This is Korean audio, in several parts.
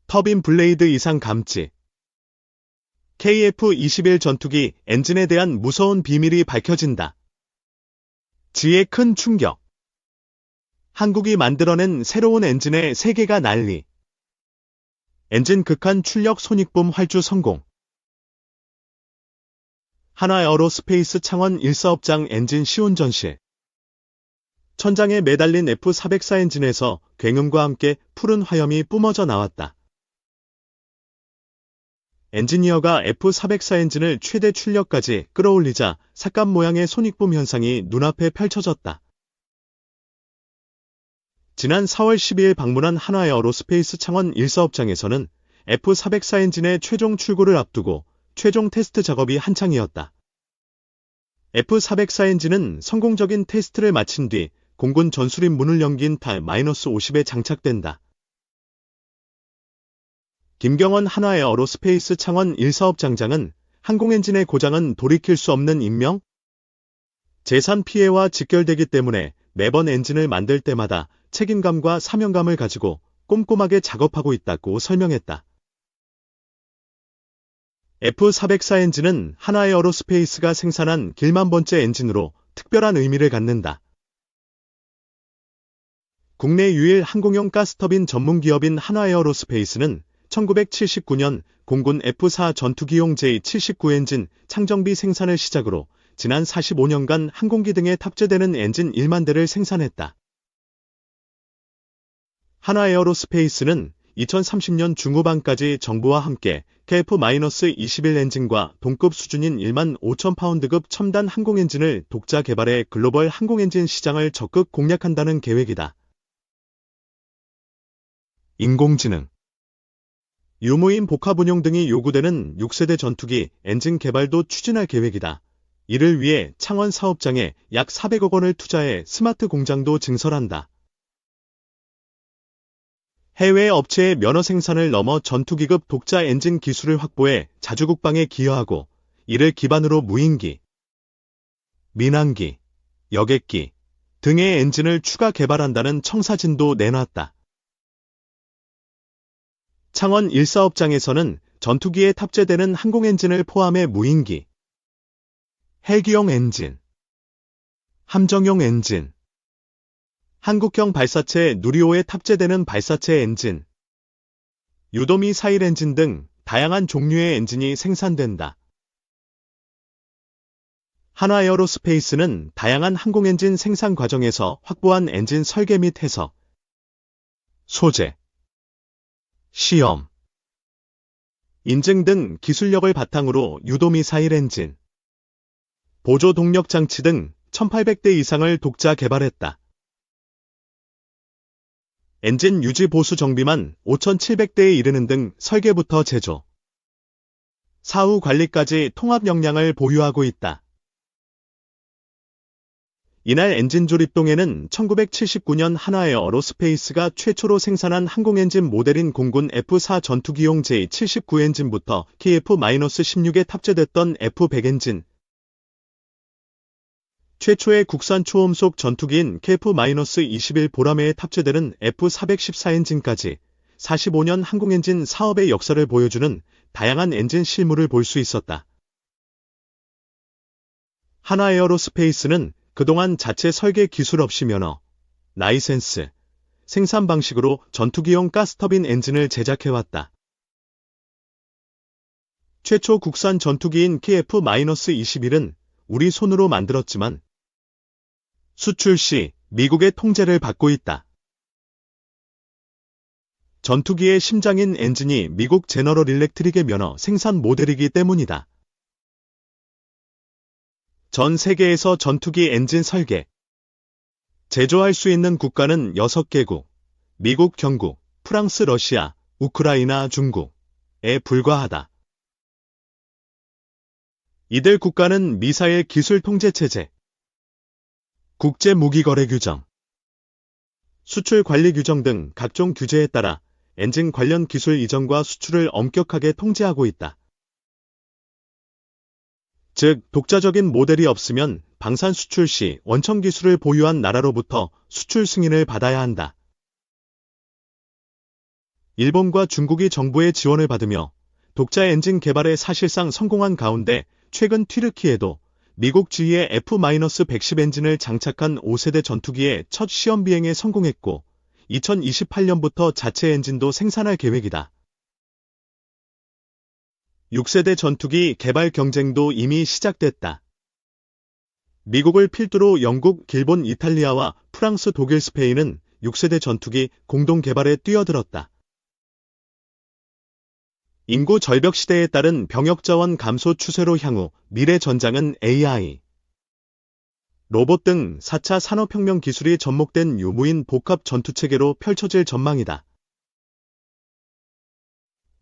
터빈 블레이드 이상 감지. KF-21 전투기 엔진에 대한 무서운 비밀이 밝혀진다. 지에 큰 충격. 한국이 만들어낸 새로운 엔진의 세계가 난리. 엔진 극한 출력 손익붐 활주 성공. 한화에어로스페이스 창원 1사업장 엔진 시운 전시. 천장에 매달린 F404 엔진에서 굉음과 함께 푸른 화염이 뿜어져 나왔다. 엔지니어가 F404 엔진을 최대 출력까지 끌어올리자 삭감 모양의 손익붐 현상이 눈앞에 펼쳐졌다. 지난 4월 12일 방문한 한화에어로스페이스 창원 1사업장에서는 F404 엔진의 최종 출고를 앞두고 최종 테스트 작업이 한창이었다. F404 엔진은 성공적인 테스트를 마친 뒤 공군 전술임 문을 넘긴 달 -50에 장착된다. 김경원 한화에어로스페이스 창원 1사업장장은 항공엔진의 고장은 돌이킬 수 없는 인명, 재산 피해와 직결되기 때문에 매번 엔진을 만들 때마다 책임감과 사명감을 가지고 꼼꼼하게 작업하고 있다고 설명했다. F404 엔진은 한화에어로스페이스가 생산한 길만 번째 엔진으로 특별한 의미를 갖는다. 국내 유일 항공용 가스터빈 전문기업인 한화에어로스페이스는 1979년 공군 F4 전투기용 J79 엔진 창정비 생산을 시작으로 지난 45년간 항공기 등에 탑재되는 엔진 1만 대를 생산했다. 한화에어로스페이스는 2030년 중후반까지 정부와 함께 KF-21 엔진과 동급 수준인 1만 5천 파운드급 첨단 항공엔진을 독자 개발해 글로벌 항공엔진 시장을 적극 공략한다는 계획이다. 인공지능, 유무인 복합 운용 등이 요구되는 6세대 전투기 엔진 개발도 추진할 계획이다. 이를 위해 창원 사업장에 약 400억 원을 투자해 스마트 공장도 증설한다. 해외 업체의 면허 생산을 넘어 전투기급 독자 엔진 기술을 확보해 자주국방에 기여하고 이를 기반으로 무인기, 민항기, 여객기 등의 엔진을 추가 개발한다는 청사진도 내놨다. 창원 1사업장에서는 전투기에 탑재되는 항공엔진을 포함해 무인기, 헬기용 엔진, 함정용 엔진, 한국형 발사체 누리호에 탑재되는 발사체 엔진, 유도미사일 엔진 등 다양한 종류의 엔진이 생산된다. 한화에어로스페이스는 다양한 항공엔진 생산 과정에서 확보한 엔진 설계 및 해석, 소재, 시험, 인증 등 기술력을 바탕으로 유도미사일 엔진, 보조 동력 장치 등 1800대 이상을 독자 개발했다. 엔진 유지 보수 정비만 5700대에 이르는 등 설계부터 제조, 사후 관리까지 통합 역량을 보유하고 있다. 이날 엔진 조립동에는 1979년 한화에어로스페이스가 최초로 생산한 항공엔진 모델인 공군 F4 전투기용 J79 엔진부터 KF-16에 탑재됐던 F100 엔진, 최초의 국산 초음속 전투기인 KF-21 보라매에 탑재되는 F414 엔진까지 45년 항공엔진 사업의 역사를 보여주는 다양한 엔진 실물을 볼 수 있었다. 한화에어로스페이스는 그동안 자체 설계 기술 없이 면허, 라이센스, 생산 방식으로 전투기용 가스터빈 엔진을 제작해왔다. 최초 국산 전투기인 KF-21은 우리 손으로 만들었지만 수출 시 미국의 통제를 받고 있다. 전투기의 심장인 엔진이 미국 제너럴 일렉트릭의 면허 생산 모델이기 때문이다. 전 세계에서 전투기 엔진 설계, 제조할 수 있는 국가는 6개국, 미국, 경국, 프랑스, 러시아, 우크라이나, 중국에 불과하다. 이들 국가는 미사일 기술 통제 체제, 국제 무기 거래 규정, 수출 관리 규정 등 각종 규제에 따라 엔진 관련 기술 이전과 수출을 엄격하게 통제하고 있다. 즉, 독자적인 모델이 없으면 방산 수출 시 원천 기술을 보유한 나라로부터 수출 승인을 받아야 한다. 일본과 중국이 정부의 지원을 받으며 독자 엔진 개발에 사실상 성공한 가운데 최근 튀르키예도 미국 지휘의 F-110 엔진을 장착한 5세대 전투기의 첫 시험 비행에 성공했고 2028년부터 자체 엔진도 생산할 계획이다. 6세대 전투기 개발 경쟁도 이미 시작됐다. 미국을 필두로 영국, 일본, 이탈리아와 프랑스, 독일, 스페인은 6세대 전투기 공동 개발에 뛰어들었다. 인구 절벽 시대에 따른 병역 자원 감소 추세로 향후 미래 전장은 AI, 로봇 등 4차 산업혁명 기술이 접목된 유무인 복합 전투체계로 펼쳐질 전망이다.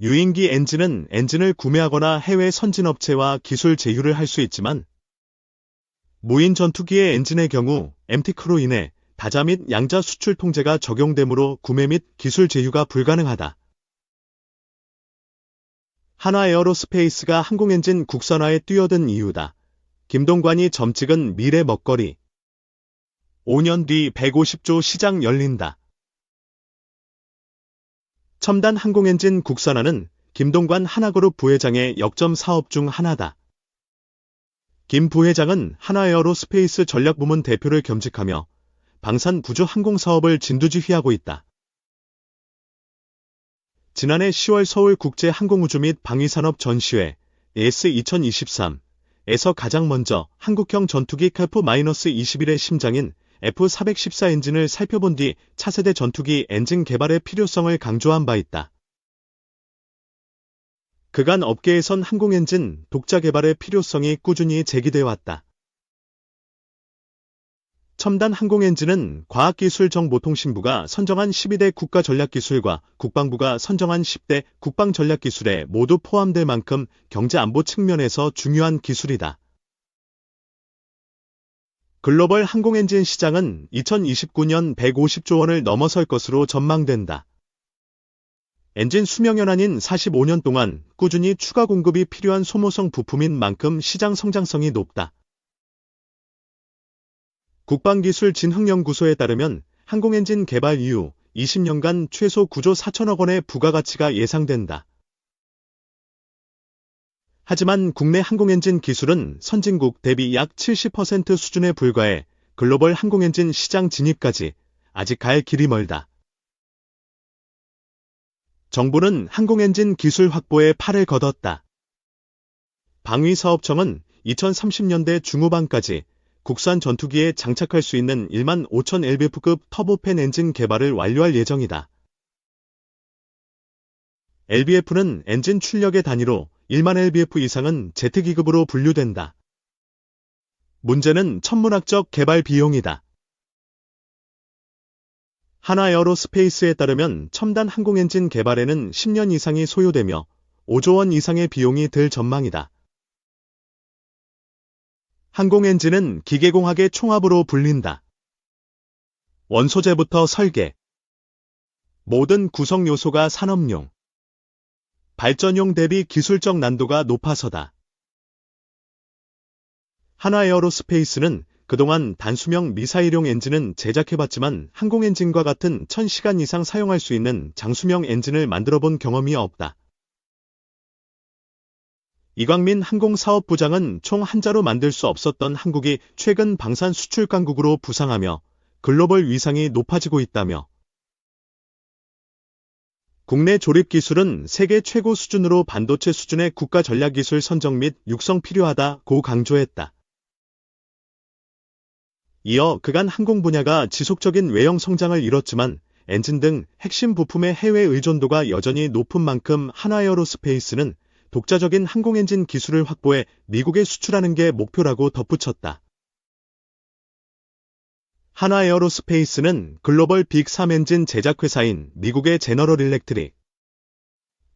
유인기 엔진은 엔진을 구매하거나 해외 선진업체와 기술 제휴를 할 수 있지만 무인 전투기의 엔진의 경우 MT크로 인해 다자 및 양자 수출 통제가 적용되므로 구매 및 기술 제휴가 불가능하다. 한화에어로스페이스가 항공엔진 국산화에 뛰어든 이유다. 김동관이 점 찍은 미래 먹거리. 5년 뒤 150조 시장 열린다. 첨단 항공엔진 국산화는 김동관 한화그룹 부회장의 역점 사업 중 하나다. 김 부회장은 한화에어로스페이스 전략부문 대표를 겸직하며 방산 부주 항공 사업을 진두지휘하고 있다. 지난해 10월 서울국제항공우주 및 방위산업 전시회 ES2023에서 가장 먼저 한국형 전투기 F-21의 심장인 F-414 엔진을 살펴본 뒤 차세대 전투기 엔진 개발의 필요성을 강조한 바 있다. 그간 업계에선 항공엔진 독자 개발의 필요성이 꾸준히 제기되어 왔다. 첨단 항공엔진은 과학기술정보통신부가 선정한 12대 국가전략기술과 국방부가 선정한 10대 국방전략기술에 모두 포함될 만큼 경제안보 측면에서 중요한 기술이다. 글로벌 항공엔진 시장은 2029년 150조 원을 넘어설 것으로 전망된다. 엔진 수명 연한인 45년 동안 꾸준히 추가 공급이 필요한 소모성 부품인 만큼 시장 성장성이 높다. 국방기술진흥연구소에 따르면 항공엔진 개발 이후 20년간 최소 9조 4천억 원의 부가가치가 예상된다. 하지만 국내 항공엔진 기술은 선진국 대비 약 70% 수준에 불과해 글로벌 항공엔진 시장 진입까지 아직 갈 길이 멀다. 정부는 항공엔진 기술 확보에 팔을 걷었다. 방위사업청은 2030년대 중후반까지 국산 전투기에 장착할 수 있는 1만 5천 LBF급 터보팬 엔진 개발을 완료할 예정이다. LBF는 엔진 출력의 단위로 1만 LBF 이상은 Z기급으로 분류된다. 문제는 천문학적 개발 비용이다. 한화에어로스페이스에 따르면 첨단 항공엔진 개발에는 10년 이상이 소요되며 5조 원 이상의 비용이 들 전망이다. 항공엔진은 기계공학의 총합으로 불린다. 원소재부터 설계, 모든 구성 요소가 산업용, 발전용 대비 기술적 난도가 높아서다. 한화에어로스페이스는 그동안 단수명 미사일용 엔진은 제작해봤지만 항공엔진과 같은 1000시간 이상 사용할 수 있는 장수명 엔진을 만들어본 경험이 없다. 이광민 항공사업부장은 총 한자로 만들 수 없었던 한국이 최근 방산 수출 강국으로 부상하며 글로벌 위상이 높아지고 있다며 국내 조립 기술은 세계 최고 수준으로 반도체 수준의 국가 전략기술 선정 및 육성 필요하다고 강조했다. 이어 그간 항공 분야가 지속적인 외형 성장을 이뤘지만 엔진 등 핵심 부품의 해외 의존도가 여전히 높은 만큼 한화에어로스페이스는 독자적인 항공엔진 기술을 확보해 미국에 수출하는 게 목표라고 덧붙였다. 한화에어로스페이스는 글로벌 빅3 엔진 제작회사인 미국의 제너럴 일렉트릭,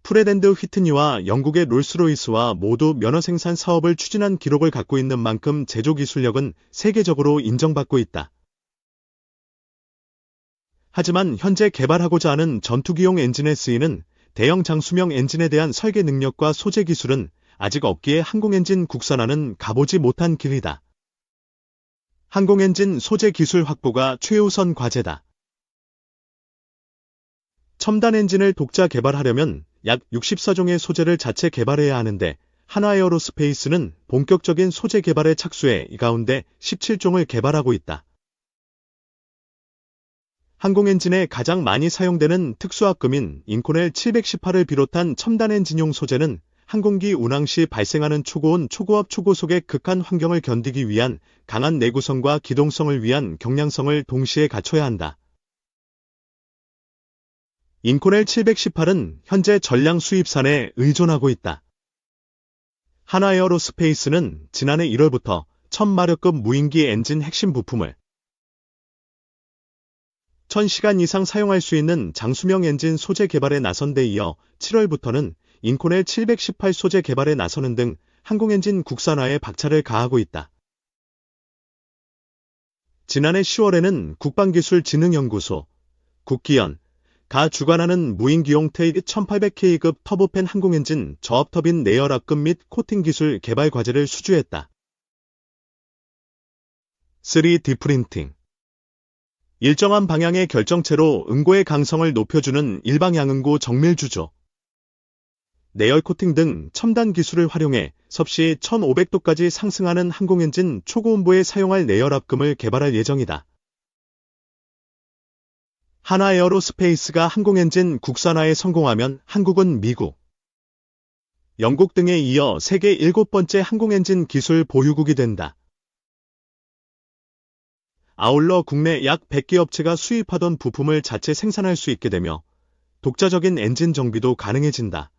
프렛 앤드 휘트니와 영국의 롤스로이스와 모두 면허 생산 사업을 추진한 기록을 갖고 있는 만큼 제조 기술력은 세계적으로 인정받고 있다. 하지만 현재 개발하고자 하는 전투기용 엔진에 쓰이는 대형 장수명 엔진에 대한 설계 능력과 소재 기술은 아직 없기에 항공엔진 국산화는 가보지 못한 길이다. 항공엔진 소재 기술 확보가 최우선 과제다. 첨단 엔진을 독자 개발하려면 약 64종의 소재를 자체 개발해야 하는데 한화에어로스페이스는 본격적인 소재 개발에 착수해 이 가운데 17종을 개발하고 있다. 항공 엔진에 가장 많이 사용되는 특수합금인 인코넬 718을 비롯한 첨단 엔진용 소재는 항공기 운항 시 발생하는 초고온, 초고압, 초고속의 극한 환경을 견디기 위한 강한 내구성과 기동성을 위한 경량성을 동시에 갖춰야 한다. 인코넬 718은 현재 전량 수입산에 의존하고 있다. 한화에어로스페이스는 지난해 1월부터 1000마력급 무인기 엔진 핵심 부품을 1000시간 이상 사용할 수 있는 장수명 엔진 소재 개발에 나선 데 이어 7월부터는 인코넬 718 소재 개발에 나서는 등 항공엔진 국산화에 박차를 가하고 있다. 지난해 10월에는 국방기술진흥연구소, 국기연, 가 주관하는 무인기용 테이드 1800K급 터보팬 항공엔진 저압터빈 내열 압금 및 코팅 기술 개발 과제를 수주했다. 3D 프린팅 일정한 방향의 결정체로 응고의 강성을 높여주는 일방양응고 정밀주조, 내열 코팅 등 첨단 기술을 활용해 섭씨 1500도까지 상승하는 항공엔진 초고온부에 사용할 내열 압금을 개발할 예정이다. 한화에어로스페이스가 항공엔진 국산화에 성공하면 한국은 미국, 영국 등에 이어 세계 7번째 항공엔진 기술 보유국이 된다. 아울러 국내 약 100개 업체가 수입하던 부품을 자체 생산할 수 있게 되며 독자적인 엔진 정비도 가능해진다.